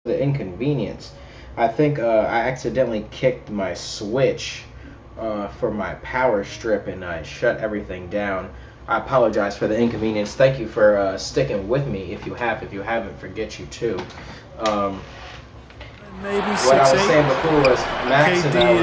the inconvenience. I think I accidentally kicked my switch for my power strip and I shut everything down. I apologize for the inconvenience. Thank you for sticking with me. If you have, if you haven't, forget you too. Um, Maybe what I 6'8". was saying before was Max KD and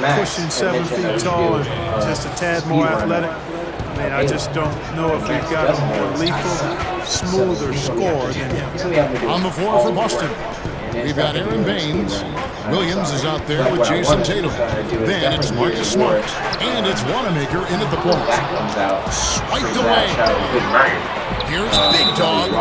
I is pushing 7 feet tall and just a tad more athletic. I mean, I just don't know if we've got a more lethal, smoother score than him. On the floor for Boston, we've got Aaron Baines. Williams is out there with Jason Tatum. Then it's Marcus Smart. And it's Wanamaker in at the point. Swiped away. Here's Big Dog.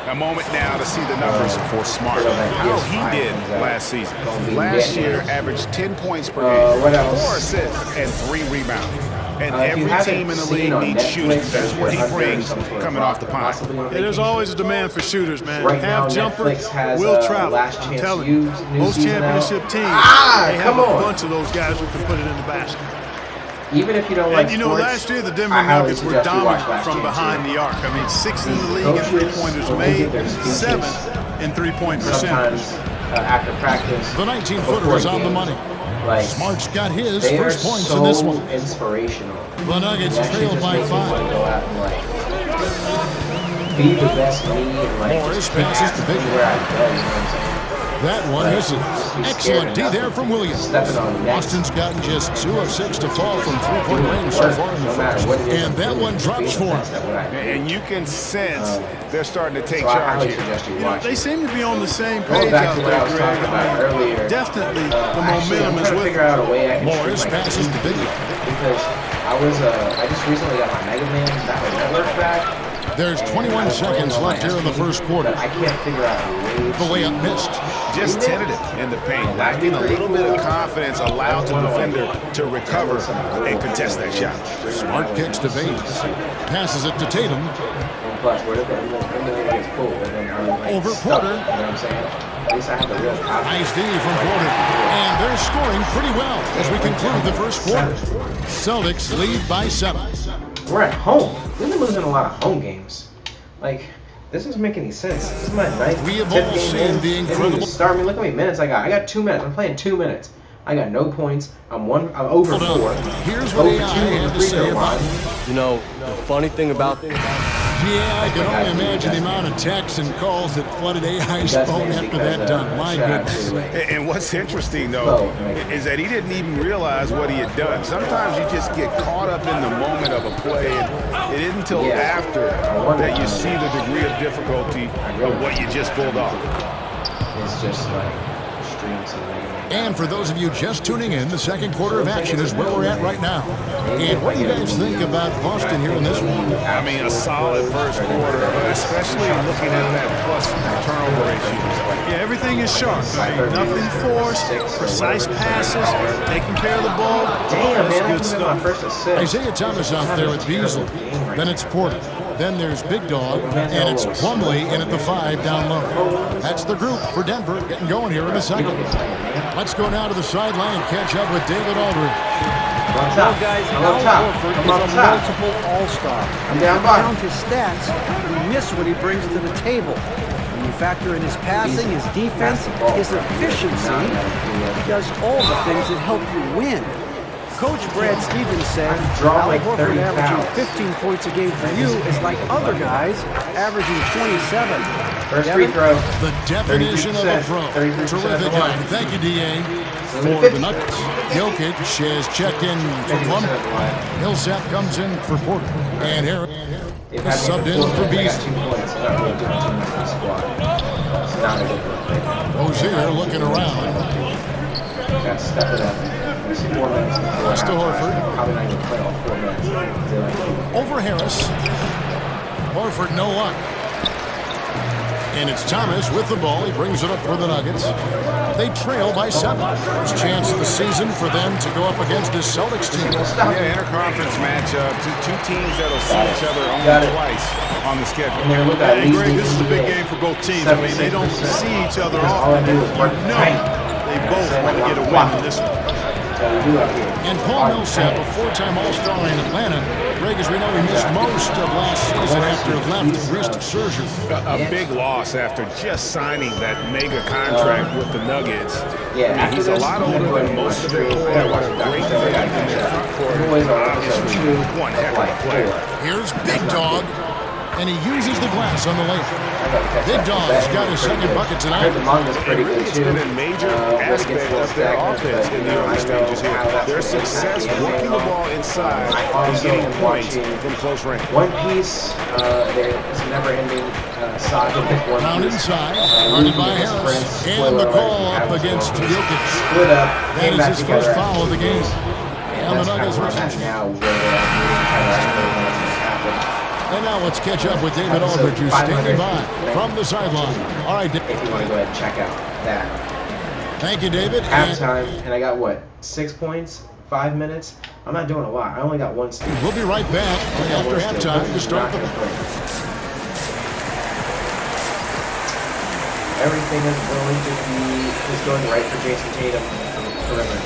A moment now to see the numbers for Smart. How he did last season. Last year, averaged 10 points per game, 4 assists, and 3 rebounds. And every team in the league needs shooting. That's what he brings coming off the pine. Yeah, there's always a demand for shooters, man. Half jumper will travel. I'm telling you, most championship teams, they have a bunch of those guys who can put it in the basket. Even if you don't like sports, last year the Denver Nuggets were dominant from behind the arc. I mean, 6th in the league in three-pointers made, 7th in three-point percentage. After practice, the 19-footer is on the money. Like, Smart's got his first points in this one. Inspirational. The Nuggets trail by 5. Go out and, be the best me and Morris passes to Big. where I go. You know what I'm saying? That one misses. Excellent D there from Williams. Boston's gotten just 2 of 6 to fall from three-point range so far in the first. And that one drops for him. And you can sense they're starting to take charge here. They seem to be on the same page out there, Greg. Definitely the momentum is with them. Morris passes to Big. Because I just recently got my Mega Man Network back. There's 21 seconds left here in the first quarter. I can't figure out the layup missed. Just tentative in the paint, lacking a little bit of confidence, allowed the defender to recover and contest that shot. Smart kicks to Baines. Passes it to Tatum. Over Porter. Nice D from Porter. And they're scoring pretty well as we conclude the first quarter. Celtics lead by 7. We're at home. We've been losing a lot of home games. Like, this doesn't make any sense. This is my ninth. We have all seen the incredible start. I mean, look how many minutes I got. I got 2 minutes. I'm playing 2 minutes. I got no points. I'm over 4. Here's what AI had to say about it. You know, the funny thing about this. Yeah, I can only imagine the amount of texts and calls that flooded AI's phone after that done. My goodness. And what's interesting, though, is that he didn't even realize what he had done. Sometimes you just get caught up in the moment of a play, and it isn't until after that you see the degree of difficulty of what you just pulled off. It's just like extreme. And for those of you just tuning in, the second quarter of action is where we're at right now. And what do you guys think about Boston here in this one? I mean, a solid first quarter, especially looking at that plus turnover ratio. Yeah, everything is sharp. I mean, nothing forced, precise passes, taking care of the ball. Damn, that's man, good stuff. Isaiah Thomas out there with Beasley. Then it's Porter. Then there's Big Dog, and it's Plumlee in at the 5 down low. That's the group for Denver getting going here in a second. Let's go now to the sideline and catch up with David Aldridge. Well, guys, Al Horford is a multiple all-star. I'm down count his stats, you miss what he brings to the table. When you factor in his passing, his defense, his efficiency, he does all the things that help you win. Coach Brad Stevens said Al Horford averaging 15 points a game for you is like other guys averaging 27. First free throw. The definition of a pro. Terrific line. Thank you, D.A. For the Nuggets, Jokic has checked in for Plumlee. Millsap comes in for Porter. And Harris is subbed in for Beasley. Rozier looking around. Pass to Horford. Over Harris. Horford, no luck. And it's Thomas with the ball. He brings it up for the Nuggets. They trail by 7. First chance of the season for them to go up against this Celtics team. Yeah, interconference matchup. Two teams that'll see each other only twice on the schedule. And Greg, this is a big game for both teams. I mean, they don't see each other often. You know they both want to get a win in this one. And Paul Millsap, a four-time All-Star in Atlanta. Greg, as we know, he missed most of last season after left wrist surgery. A big loss after just signing that mega contract with the Nuggets. I mean, he's a lot older than most of their core. What a great fit in their front court. Obviously, one heck of a player. Here's Big Dog, and he uses the glass on the layup. Big Dog's got his second bucket tonight. It's been a major aspect of their offense in the early stages here. Their success working the ball inside and getting points from close range. One piece, there's a never-ending saga with one Round piece. inside, guarded by Harris, and the call up against Jokic. Split up, That is his first foul of the game. And the that's Nuggets kind of versus. now where they're And now let's catch up with David Aldridge, who's standing by from the sideline. All right, David. if you want to go ahead and check out that. Thank you, David. Halftime, and I got what, 6 points, 5 minutes? I'm not doing a lot. I only got one steal. We'll be right back after halftime to start the. Everything is going right for Jason Tatum from the perimeter.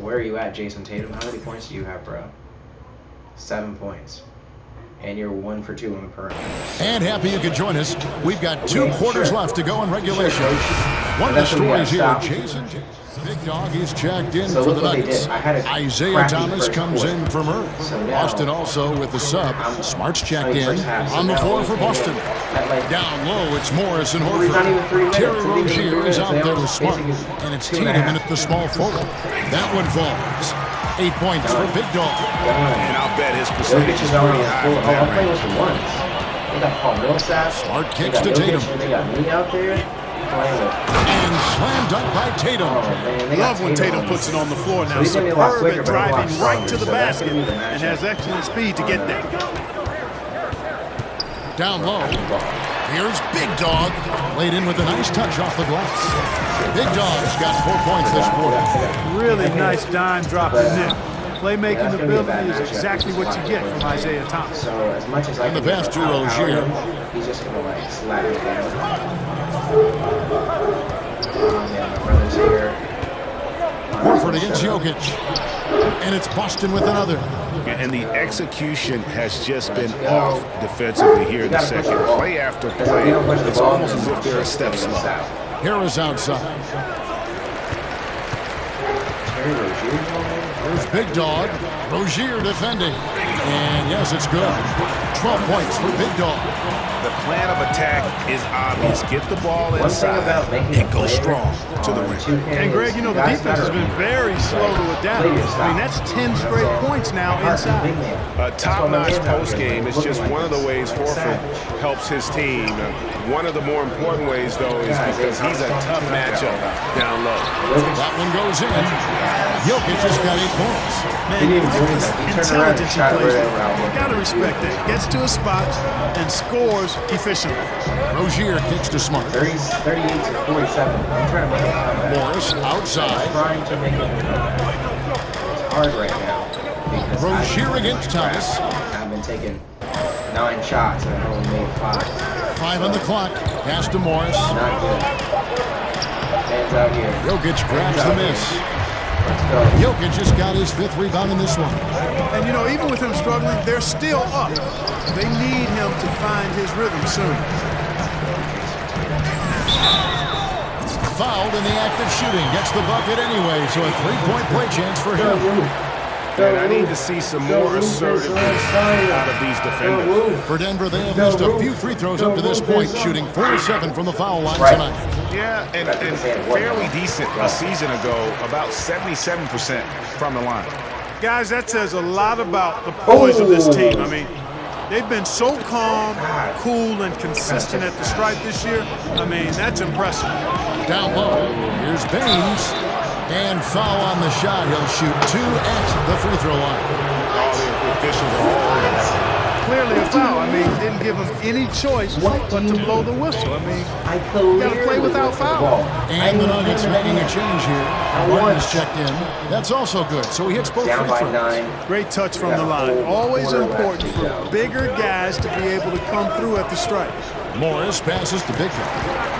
Where are you at, Jason Tatum? How many points do you have, bro? 7 points. And you're 1 for 2 on the perimeter. And happy you could join us. We've got 2 quarters left to go in regulation. One of the stories here, Jason. Big Dog is checked in for the Nuggets. Isaiah Thomas comes in for Murray. Boston also with the sub. Smart's checked in on the floor for Boston. Down low, it's Morris and Horford. Terry Rozier is out there with Smart. And it's Tatum in at the small forward. That one falls. 8 points for Big Dog. And I'll bet his percentage is pretty high from that range. They got Paul Millsap. Smart kicks to Tatum. They got me out there. And slam dunk by Tatum. Love when Tatum puts it on the floor now. Superb at driving right to the basket and has excellent speed to get there. Down low. Here's Big Dog. Laid in with a nice touch off the glass. Big Dog's got 4 points this quarter. Really nice dime drop in there. Playmaking ability is exactly what you get from Isaiah Thomas. So as much as I And the can pass to Rozier. he's just gonna like slap it down. Yeah, my brother's here. Horford against Jokic. And it's Boston with another. And the execution has just been off defensively here in the second. Play after play, it's almost as if they're a step slow. Harris outside. Here's Big Dog. Rozier defending. And yes, it's good. 12 points for Big Dog. The plan of attack is obvious. Get the ball inside and go strong to the rim. And Greg, you know, the defense has been very slow to adapt. I mean, that's 10 straight points now inside. A top-notch post game is just one of the ways Horford helps his team. One of the more important ways, though, is because he's a tough matchup down low. That one goes in. Jokic just got 8 points. Man, intelligence he plays with. You got to respect that. Gets to his spots and scores efficiently. Rozier kicks to Smart. 38 to 47. I'm trying to make it come. Morris outside. Trying to make it come. It's hard right now. Rozier against Thomas. I've been taking 9 shots and I've only made 5. 5 on the clock. Pass to Morris. Not good. Hands out here. Jokic grabs the miss. Let's go. Jokic just got his 5th rebound in this one. And, you know, even with him struggling, they're still up. They need him to find his rhythm soon. Fouled in the act of shooting. Gets the bucket anyway, so a 3-point play chance for him. And I need to see some more assertiveness out of these defenders. For Denver, they have missed a few free throws up to this point, shooting 47 from the foul line tonight. Yeah, and fairly decent a season ago, about 77% from the line. Guys, that says a lot about the poise of this team. I mean, they've been so calm, cool, and consistent at the stripe this year. I mean, that's impressive. Down low, here's Baines. And foul on the shot. He'll shoot 2 at the free throw line. All the officials are all over that. Clearly a foul. I mean, didn't give him any choice but to blow the whistle. I mean, you got to play without foul. And the Nuggets making a change here. Martin is checked in. That's also good. So he hits both free throws. Great touch from the line. Always important for bigger guys to be able to come through at the stripe. Morris passes to Big Dog.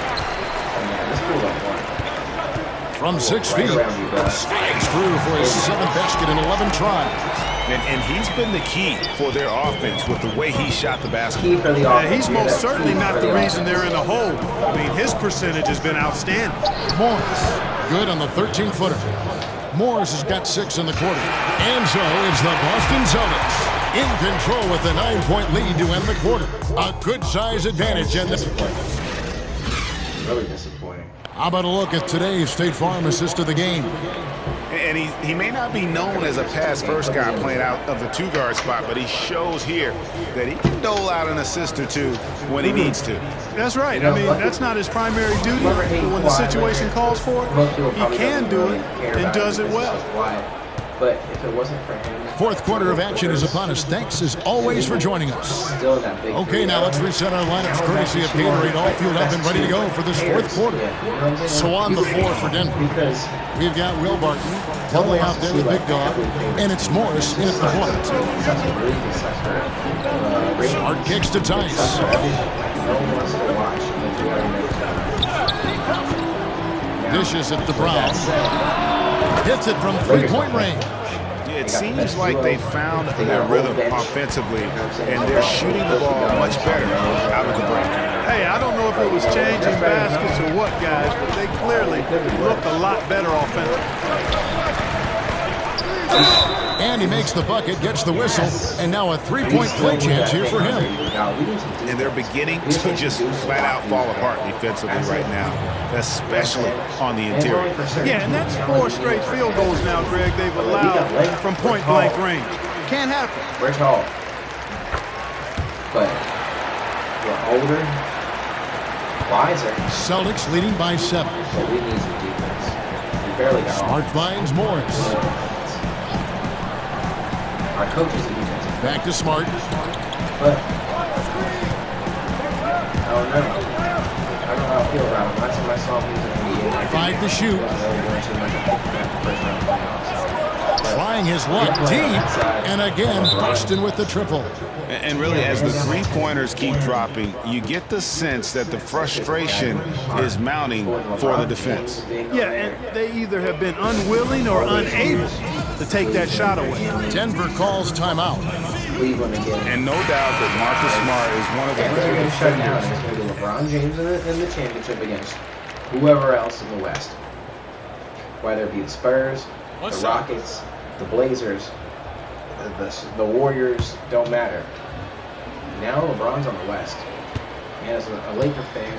From 6 feet, around you, bro. slides through for his 7th basket in 11 tries. And he's been the key for their offense with the way he shot the basketball. Key for the offense. He's most certainly not the reason they're in the hole. I mean, his percentage has been outstanding. Morris, good on the 13-footer. Morris has got 6 in the quarter. And so it's the Boston Celtics in control with a 9-point lead to end the quarter. A good size advantage. And Really disappointing. how about a look at today's State Farm assist of the game? And he may not be known as a pass-first guy playing out of the 2-guard spot, but he shows here that he can dole out an assist or two when he needs to. That's right. I mean, that's not his primary duty, but when the situation calls for it, he can do it and does it well. But if it wasn't for him... Fourth quarter of action is upon us. Thanks as always for joining us. Okay, now let's reset our lineups courtesy of Gatorade, all fueled up and ready to go for this fourth quarter. So on the floor for Denver, we've got Will Barton doubling out there with Big Dog, and it's Morris in at the point. Smart kicks to Tice. Dishes it to Brown. Hits it from three-point range. It seems like they found their rhythm offensively, and they're shooting the ball much better out of the break. Hey, I don't know if it was changing baskets or what, guys, but they clearly look a lot better offensively. And he makes the bucket, gets the whistle, and now a three-point play chance here for him. And they're beginning to just flat-out fall apart defensively right now, especially on the interior. Yeah, and that's 4 straight field goals now, Greg, they've allowed from point-blank range. Can't happen. We're tall. But we're older, wiser. Celtics leading by 7. But we need some defense. We barely got Smart finds Morris. Our coach is a defensive. Back to Smart. But I don't know. I don't know how I feel about him. Last time I saw him, he was in the NBA. 5 to shoot. Trying his luck deep. And again, Boston with the triple. And really, as the three-pointers keep dropping, you get the sense that the frustration is mounting for the defense. Yeah, and they either have been unwilling or unable to take that shot away. Denver calls timeout. And no doubt that Marcus Smart is one of the better defenders. It's going to be LeBron James in the championship against whoever else in the West. Whether it be the Spurs, the Rockets, the Blazers, the Warriors, don't matter. Now LeBron's on the West. And as a Laker fan,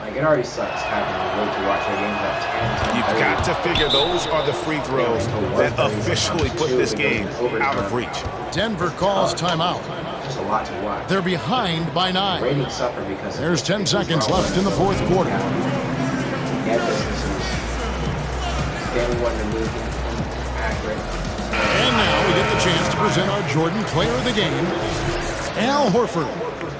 like, it already sucks having to wait to watch their games at 10. You've got to figure those are the free throws that officially put this game out of reach. Denver calls timeout. Just a lot to watch. They're behind by 9. Ratings suffer because There's 10 seconds left in the fourth quarter. Yeah, businesses. Stanley wanted to move accurate. And now we get the chance to present our Jordan Player of the Game, Al Horford.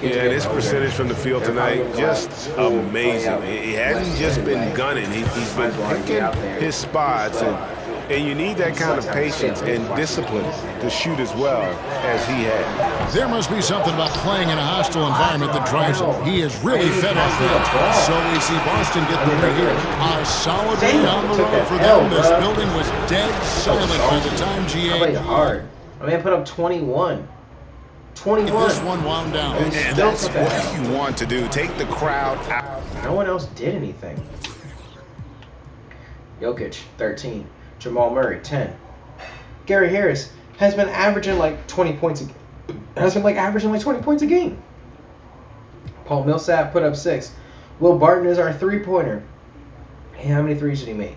Yeah, his percentage from the field tonight, just amazing. He hadn't just been gunning. He's been picking his spots, and you need that kind of patience and discipline to shoot as well as he had. There must be something about playing in a hostile environment that drives him. He is really fed off that. So we see Boston get the win here. A solid win on the road for them. This building was dead silent by the time GA. I played hard. I mean, I put up 21. 21. This one wound down. And that's what you want to do. Take the crowd out. No one else did anything. Jokic, 13. Jamal Murray, 10. Gary Harris has been averaging like 20 points a game. Paul Millsap put up 6. Will Barton is our three-pointer. Hey, how many threes did he make?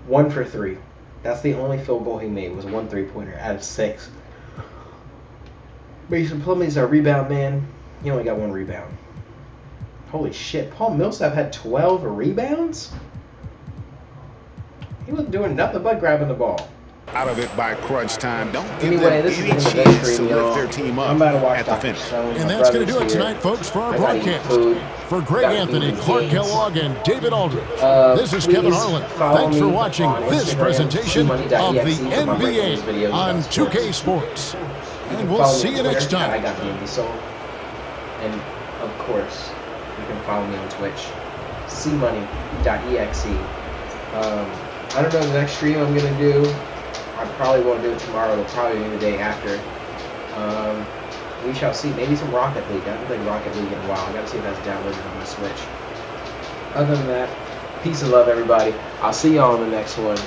1 for 3. That's the only field goal he made was 1 3-pointer out of 6. Mason Plumlee's our rebound man. He only got 1 rebound. Holy shit. Paul Millsap had 12 rebounds? He wasn't doing nothing but grabbing the ball. Out of it by crunch time. Don't give Anyway, them this any is the chance to stream, lift their team up at the finish. And that's going to do it tonight, folks, for our broadcast. For Greg Anthony, Clark Kellogg, and David Aldridge, this is Kevin Harlan. Thanks for watching this presentation of the NBA on 2K Sports. And we'll see you next time. I got the and of course, you can follow me on Twitch, cmoney.exe. I don't know the next stream I'm gonna do. I probably won't do it tomorrow. It'll probably be the day after. We shall see. Maybe some Rocket League. I haven't played Rocket League in a while. I gotta see if that's downloaded on the Switch. Other than that, peace and love, everybody. I'll see y'all in the next one.